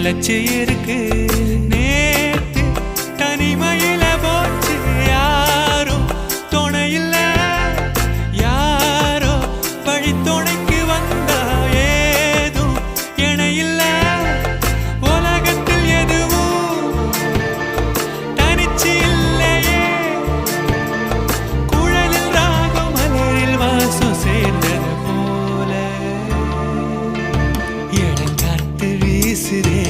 நிலச்சி இருக்கு. நேத்து தனிமையில போச்சு யாரும் துணையில்ல, யாரோ வழி துணைக்கு வந்தா ஏதும் இணையில்ல. உலகத்தில் எதுவும் தனிச்சு இல்லையே, குழலில் ராகம் மலரில் வாசம் சேர்ந்தது போல இளங்காற்று வீசுதே.